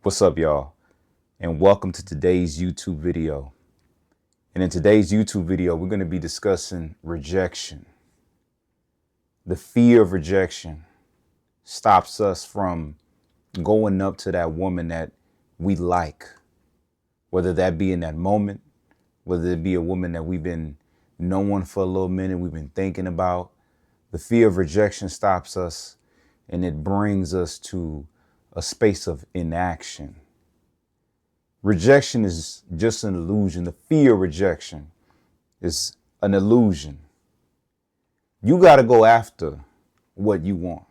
What's up, y'all? And welcome to today's YouTube video. And in today's YouTube video, we're going to be discussing rejection. The fear of rejection stops us from going up to that woman that we like, whether that be in that moment, whether it be a woman that we've been knowing for a little minute, we've been thinking about. The fear of rejection stops us and it brings us to a space of inaction. Rejection is just an illusion. The fear of rejection is an illusion. You got to go after what you want.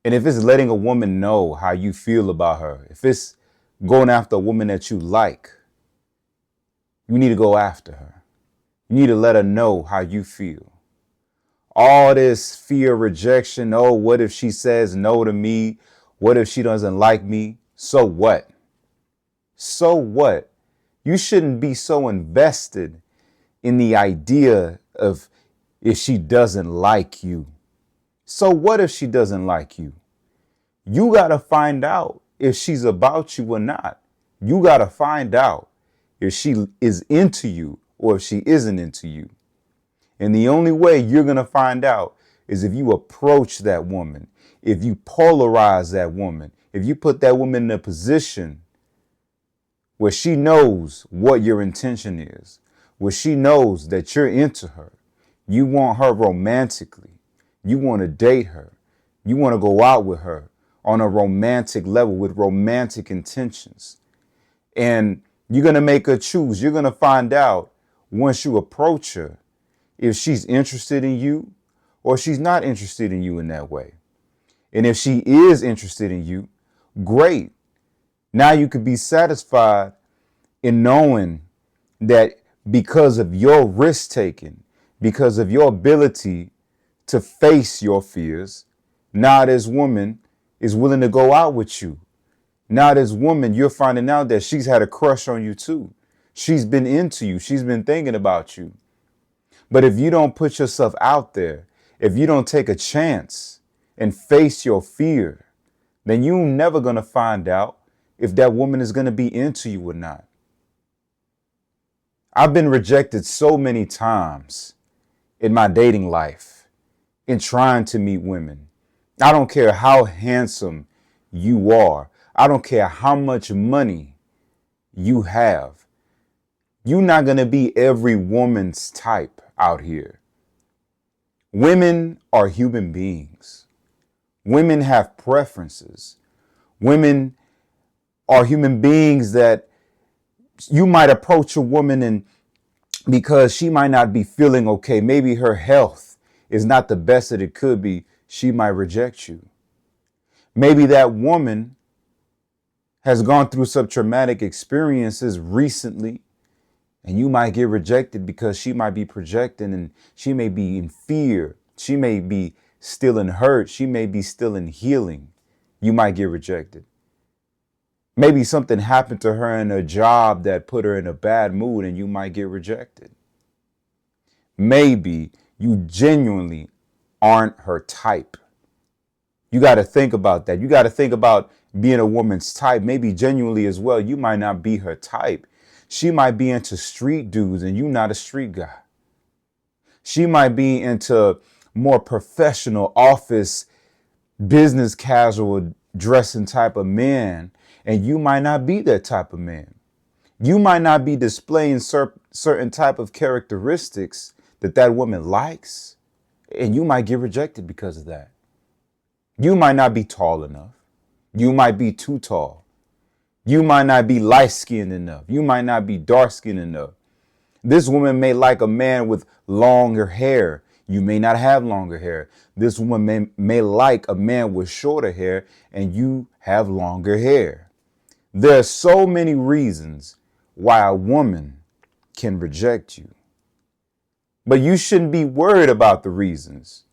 And if it's letting a woman know how you feel about her, if it's going after a woman that you like, you need to go after her. You need to let her know how you feel. All this fear of rejection. Oh, what if she says no to me? What if she doesn't like me? So what? So what? You shouldn't be so invested in the idea of if she doesn't like you. So what if she doesn't like you? You got to find out if she's about you or not. You got to find out if she is into you or if she isn't into you. And the only way you're going to find out is if you approach that woman, if you polarize that woman, if you put that woman in a position where she knows what your intention is, where she knows that you're into her. You want her romantically. You want to date her. You want to go out with her on a romantic level with romantic intentions. And you're going to make her choose. You're going to find out once you approach her if she's interested in you or she's not interested in you in that way. And if she is interested in you, great. Now you could be satisfied in knowing that because of your risk taking, because of your ability to face your fears, now this woman is willing to go out with you. Now this woman, you're finding out that she's had a crush on you too. She's been into you. She's been thinking about you. But if you don't put yourself out there, if you don't take a chance and face your fear, then you're never going to find out if that woman is going to be into you or not. I've been rejected so many times in my dating life, in trying to meet women. I don't care how handsome you are. I don't care how much money you have. You're not going to be every woman's type out here. Women are human beings. Women have preferences. Women are human beings that you might approach a woman and because she might not be feeling okay, maybe her health is not the best that it could be, she might reject you. Maybe that woman has gone through some traumatic experiences recently and you might get rejected because she might be projecting and she may be in fear. She may be still in hurt. She may be still in healing. You might get rejected. Maybe something happened to her in a job that put her in a bad mood and you might get rejected. Maybe you genuinely aren't her type. You got to think about that. You got to think about being a woman's type. Maybe genuinely as well, you might not be her type. She might be into street dudes and you're not a street guy. She might be into more professional office, business casual dressing type of men. And you might not be that type of man. You might not be displaying certain type of characteristics that woman likes. And you might get rejected because of that. You might not be tall enough. You might be too tall. You might not be light-skinned enough. You might not be dark-skinned enough. This woman may like a man with longer hair. You may not have longer hair. This woman may like a man with shorter hair and you have longer hair. There are so many reasons why a woman can reject you. But you shouldn't be worried about the reasons.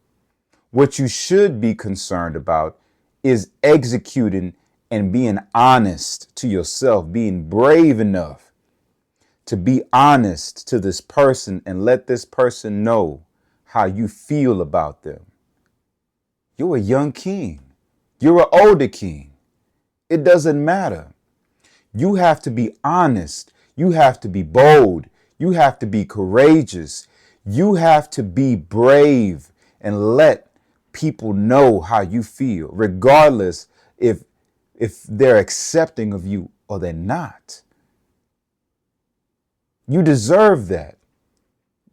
What you should be concerned about is executing and being honest to yourself, being brave enough to be honest to this person and let this person know how you feel about them. You're a young king. You're an older king. It doesn't matter. You have to be honest. You have to be bold. You have to be courageous. You have to be brave and let people know how you feel, regardless if they're accepting of you or they're not. You deserve that.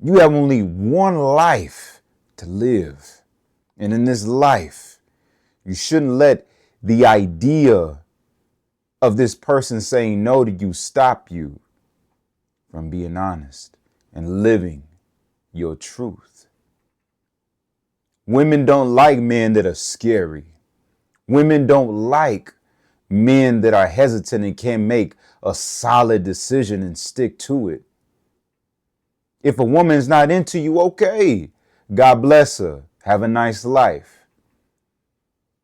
You have only one life to live. And in this life, you shouldn't let the idea of this person saying no to you stop you from being honest and living your truth. Women don't like men that are scary. Women don't like men that are hesitant and can't make a solid decision and stick to it. If a woman's not into you, okay, God bless her. Have a nice life.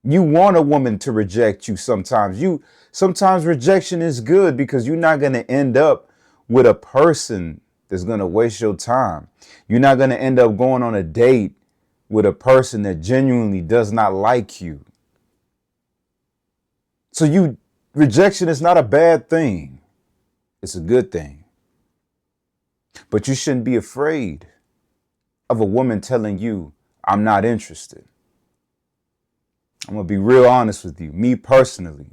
You want a woman to reject you sometimes. Sometimes rejection is good because you're not going to end up with a person that's going to waste your time. You're not going to end up going on a date with a person that genuinely does not like you. So rejection is not a bad thing. It's a good thing. But you shouldn't be afraid of a woman telling you, I'm not interested. I'm going to be real honest with you. Me personally,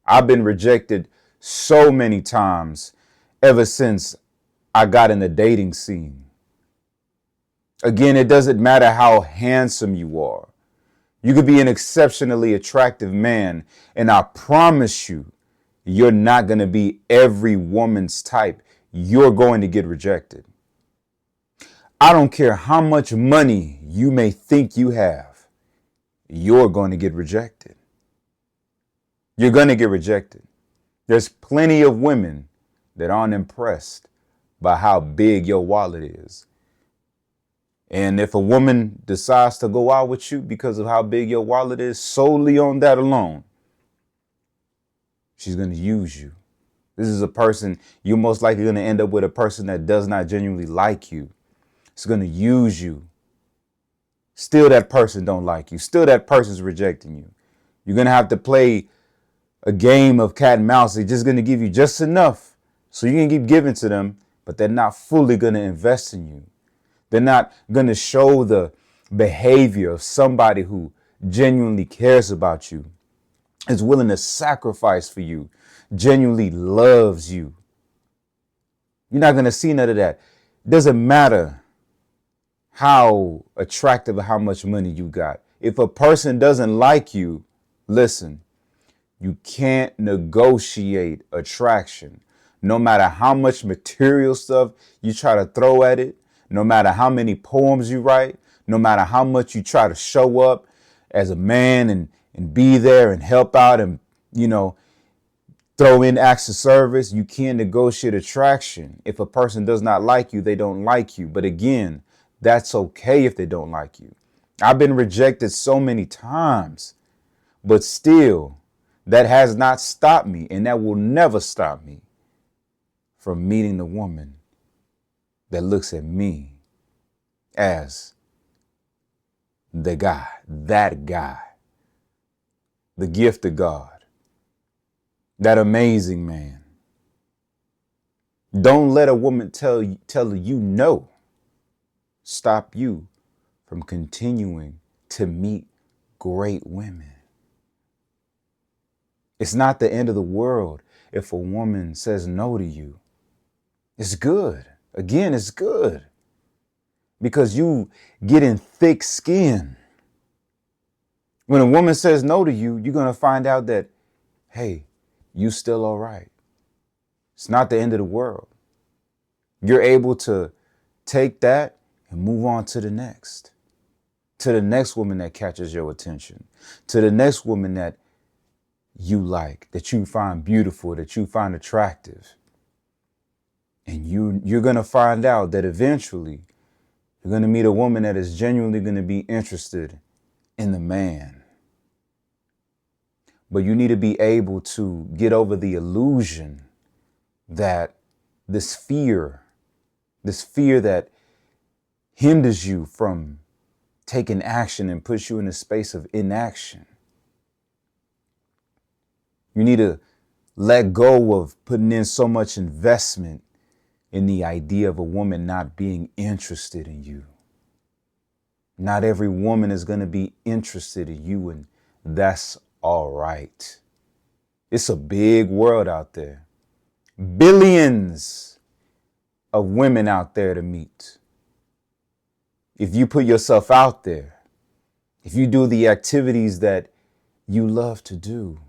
I've been rejected so many times ever since I got in the dating scene. Again, it doesn't matter how handsome you are. You could be an exceptionally attractive man, and I promise you, you're not going to be every woman's type. You're going to get rejected. I don't care how much money you may think you have, you're going to get rejected. You're going to get rejected. There's plenty of women that aren't impressed by how big your wallet is. And if a woman decides to go out with you because of how big your wallet is, solely on that alone, she's going to use you. This is a person, you're most likely going to end up with a person that does not genuinely like you. It's going to use you. Still that person don't like you. Still that person's rejecting you. You're going to have to play a game of cat and mouse. They're just going to give you just enough so you can keep giving to them, but they're not fully going to invest in you. They're not going to show the behavior of somebody who genuinely cares about you, is willing to sacrifice for you, genuinely loves you. You're not going to see none of that. It doesn't matter how attractive or how much money you got. If a person doesn't like you, listen, you can't negotiate attraction. No matter how much material stuff you try to throw at it, no matter how many poems you write, no matter how much you try to show up as a man and be there and help out and, throw in acts of service, you can't negotiate attraction. If a person does not like you, they don't like you. But again, that's okay if they don't like you. I've been rejected so many times, but still, that has not stopped me, and that will never stop me from meeting the woman that looks at me as the guy, that guy, the gift of God, that amazing man. Don't let a woman tell you no stop you from continuing to meet great women. It's not the end of the world if a woman says no to you. It's good. Again, it's good. Because you get in thick skin. When a woman says no to you, you're going to find out that, hey, you still all right. It's not the end of the world. You're able to take that and move on to the next woman that catches your attention, to the next woman that you like, that you find beautiful, that you find attractive. And you're going to find out that eventually you're going to meet a woman that is genuinely going to be interested in the man. But you need to be able to get over the illusion that this fear that hinders you from taking action and puts you in a space of inaction. You need to let go of putting in so much investment in the idea of a woman not being interested in you. Not every woman is going to be interested in you, and that's all right. It's a big world out there. Billions of women out there to meet. If you put yourself out there, if you do the activities that you love to do,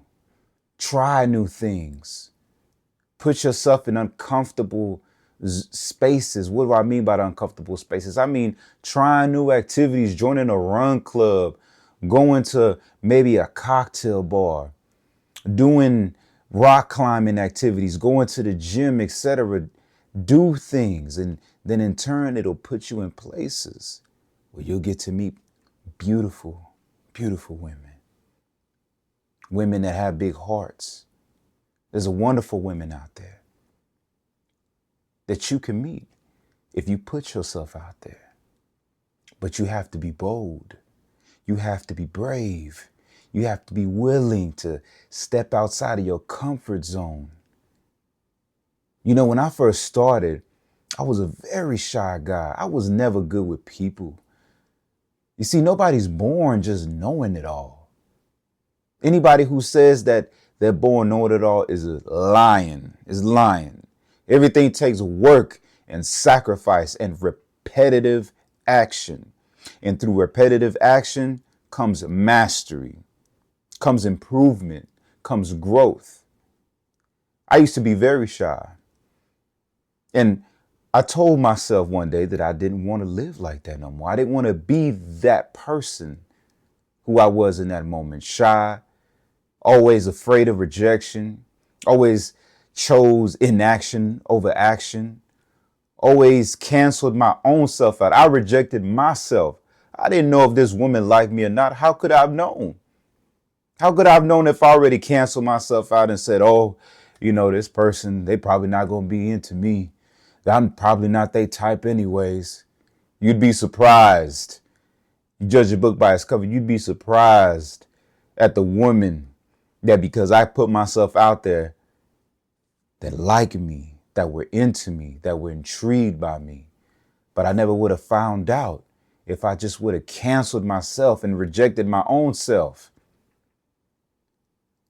try new things, put yourself in uncomfortable spaces. What do I mean by the uncomfortable spaces? I mean, trying new activities, joining a run club, going to maybe a cocktail bar, doing rock climbing activities, going to the gym, etc. Do things, and then in turn, it'll put you in places where you'll get to meet beautiful, beautiful women. Women that have big hearts. There's a wonderful women out there that you can meet if you put yourself out there. But you have to be bold. You have to be brave. You have to be willing to step outside of your comfort zone. You know, when I first started, I was a very shy guy. I was never good with people. You see, nobody's born just knowing it all. Anybody who says that they're born knowing it all is lying. Everything takes work and sacrifice and repetitive action. And through repetitive action comes mastery, comes improvement, comes growth. I used to be very shy. And I told myself one day that I didn't want to live like that no more. I didn't want to be that person who I was in that moment. Shy, always afraid of rejection, always chose inaction over action, always canceled my own self out. I rejected myself. I didn't know if this woman liked me or not. How could I have known? How could I have known if I already canceled myself out and said, oh, you know, this person, they probably not going to be into me. I'm probably not their type anyways. You'd be surprised. You judge a book by its cover. You'd be surprised at the woman that, because I put myself out there, that like me, that were into me, that were intrigued by me. But I never would have found out if I just would have canceled myself and rejected my own self.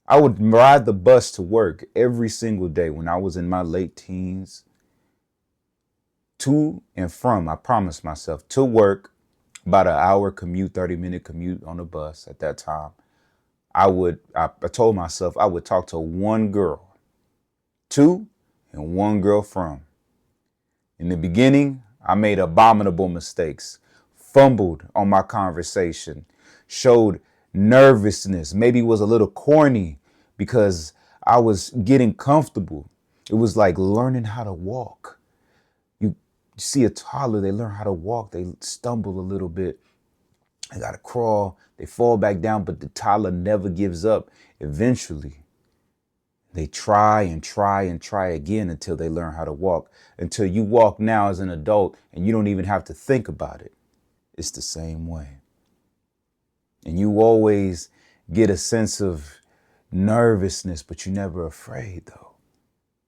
I would ride the bus to work every single day when I was in my late teens. To and from, I promised myself, to work, about an hour commute, 30-minute commute on the bus at that time. I told myself I would talk to one girl, to and one girl from. In the beginning, I made abominable mistakes, fumbled on my conversation, showed nervousness, maybe was a little corny because I was getting comfortable. It was like learning how to walk. You see a toddler, they learn how to walk, they stumble a little bit. They got to crawl, they fall back down, but the toddler never gives up. Eventually, they try and try and try again until they learn how to walk, until you walk now as an adult and you don't even have to think about it. It's the same way. And you always get a sense of nervousness, but you're never afraid, though.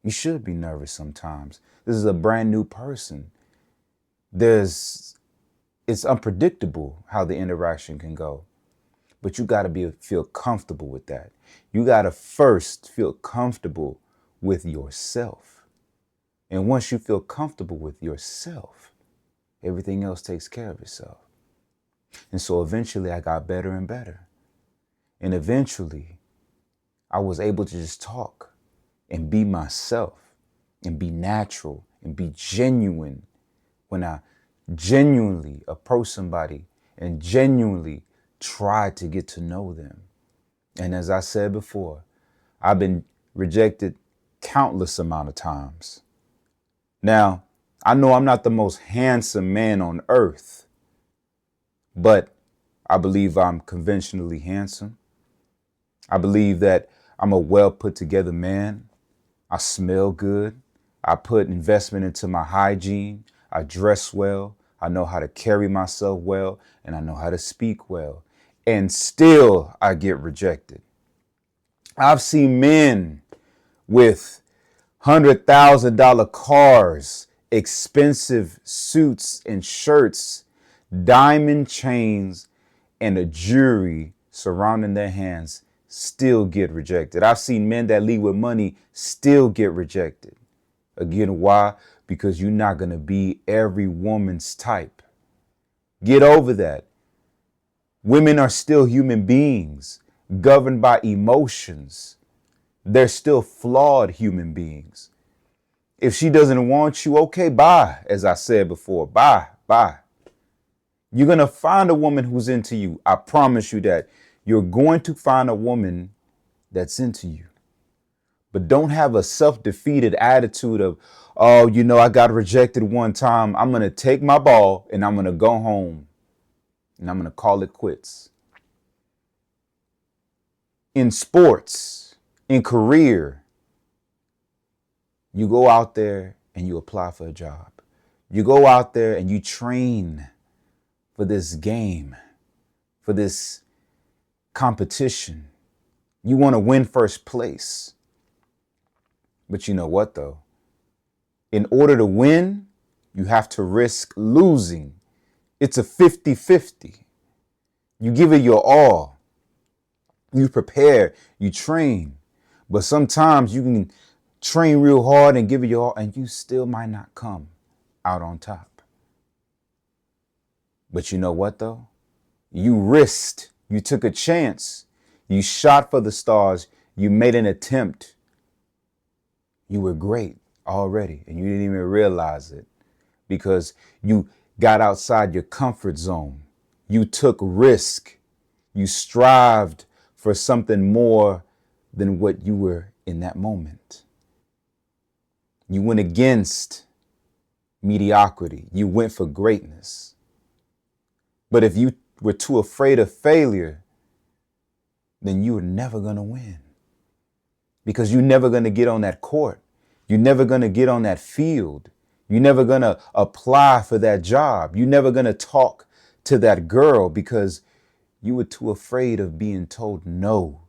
You should be nervous sometimes. This is a brand new person. It's unpredictable how the interaction can go, but you got to feel comfortable with that. You got to first feel comfortable with yourself. And once you feel comfortable with yourself, everything else takes care of itself. And so eventually I got better and better. And eventually I was able to just talk and be myself and be natural and be genuine when I genuinely approach somebody and genuinely try to get to know them. And as I said before, I've been rejected countless amount of times. Now, I know I'm not the most handsome man on earth, but I believe I'm conventionally handsome. I believe that I'm a well put together man. I smell good. I put investment into my hygiene. I dress well. I know how to carry myself well, and I know how to speak well. And still I get rejected. I've seen men with $100,000 cars, expensive suits and shirts, diamond chains, and a jury surrounding their hands still get rejected. I've seen men that lead with money still get rejected. Again, why? Because you're not going to be every woman's type. Get over that. Women are still human beings governed by emotions. They're still flawed human beings. If she doesn't want you, okay, bye. As I said before, bye. You're going to find a woman who's into you. I promise you that. You're going to find a woman that's into you. But don't have a self-defeated attitude of, oh, I got rejected one time. I'm going to take my ball and I'm going to go home and I'm going to call it quits. In sports, in career, you go out there and you apply for a job. You go out there and you train for this game, for this competition. You want to win first place. But you know what, though? In order to win, you have to risk losing. It's a 50-50. You give it your all. You prepare, you train. But sometimes you can train real hard and give it your all, and you still might not come out on top. But you know what, though? You risked. You took a chance. You shot for the stars. You made an attempt. You were great already, and you didn't even realize it because you got outside your comfort zone. You took risk. You strived for something more than what you were in that moment. You went against mediocrity. You went for greatness. But if you were too afraid of failure, then you were never going to win. Because you're never going to get on that court. You're never going to get on that field. You're never going to apply for that job. You're never going to talk to that girl because you were too afraid of being told no.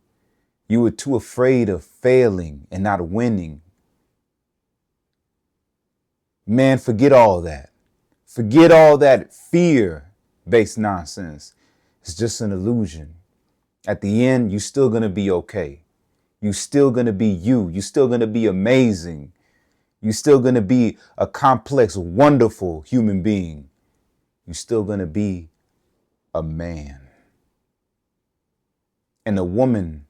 You were too afraid of failing and not winning. Man, forget all that. Forget all that fear-based nonsense. It's just an illusion. At the end, you're still going to be okay. You're still going to be you. You're still going to be amazing. You're still going to be a complex, wonderful human being. You're still going to be a man. And a woman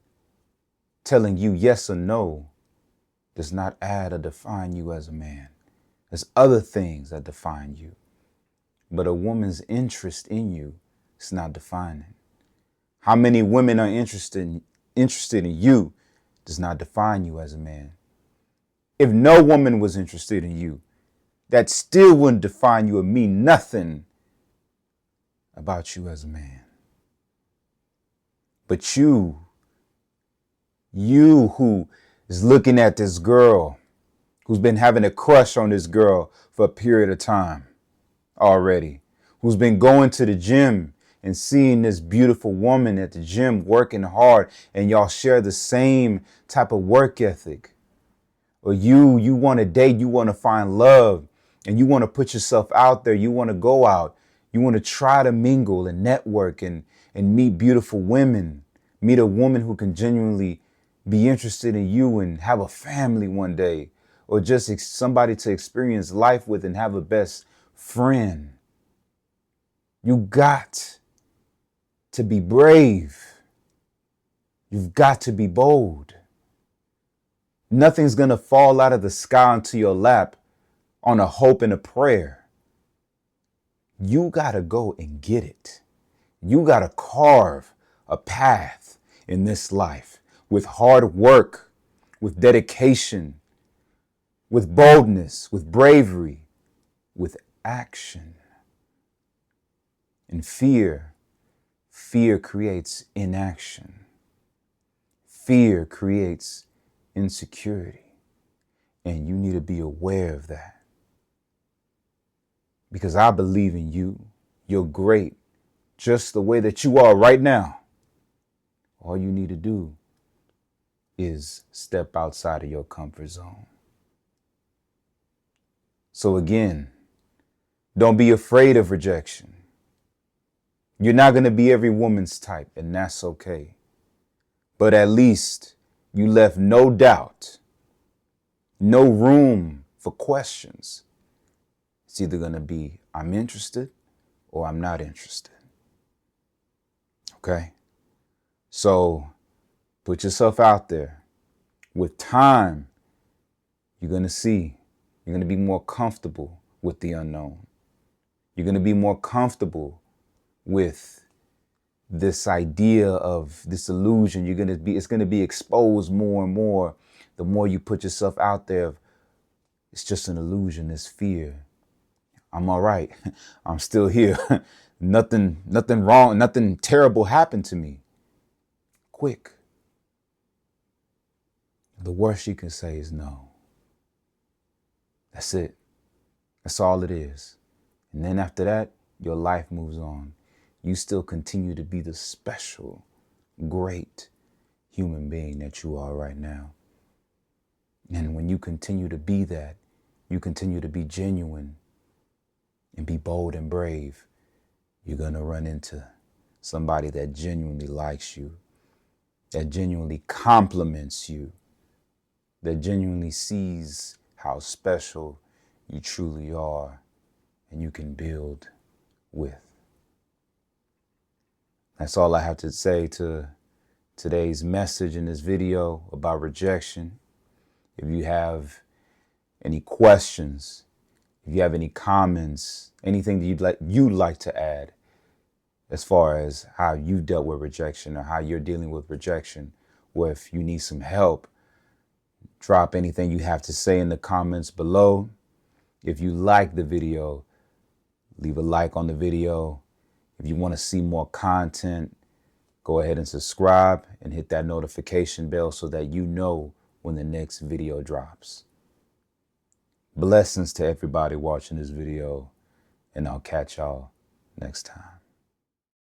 telling you yes or no does not add or define you as a man. There's other things that define you. But a woman's interest in you is not defining. How many women are interested in you does not define you as a man. If no woman was interested in you, that still wouldn't define you or mean nothing about you as a man. But you who is looking at this girl, who's been having a crush on this girl for a period of time already, who's been going to the gym and seeing this beautiful woman at the gym working hard, and y'all share the same type of work ethic. Or you want to date, you want to find love, and you want to put yourself out there. You want to go out. You want to try to mingle and network and meet beautiful women. Meet a woman who can genuinely be interested in you and have a family one day. Or just somebody to experience life with and have a best friend. You got to be brave. You've got to be bold. Nothing's going to fall out of the sky onto your lap on a hope and a prayer. You got to go and get it. You got to carve a path in this life with hard work, with dedication, with boldness, with bravery, with action. And fear creates inaction. Fear creates insecurity. And you need to be aware of that. Because I believe in you. You're great. Just the way that you are right now. All you need to do is step outside of your comfort zone. So again, don't be afraid of rejection. You're not going to be every woman's type, and that's okay. But at least you left no doubt, no room for questions. It's either going to be, I'm interested or I'm not interested. Okay? So put yourself out there. With time, you're going to see, you're going to be more comfortable with the unknown. You're going to be more comfortable with this idea of this illusion. It's going to be exposed more and more. The more you put yourself out there, it's just an illusion, this fear. I'm all right. I'm still here. Nothing wrong, nothing terrible happened to me. Quick. The worst you can say is no. That's it. That's all it is. And then after that, your life moves on. You still continue to be the special, great human being that you are right now. And when you continue to be that, you continue to be genuine and be bold and brave, you're going to run into somebody that genuinely likes you, that genuinely compliments you, that genuinely sees how special you truly are and you can build with. That's all I have to say to today's message in this video about rejection. If you have any questions, if you have any comments, anything that you'd like to add as far as how you dealt with rejection or how you're dealing with rejection, or if you need some help, drop anything you have to say in the comments below. If you like the video, leave a like on the video. If you want to see more content, go ahead and subscribe and hit that notification bell so that you know when the next video drops. Blessings to everybody watching this video, and I'll catch y'all next time.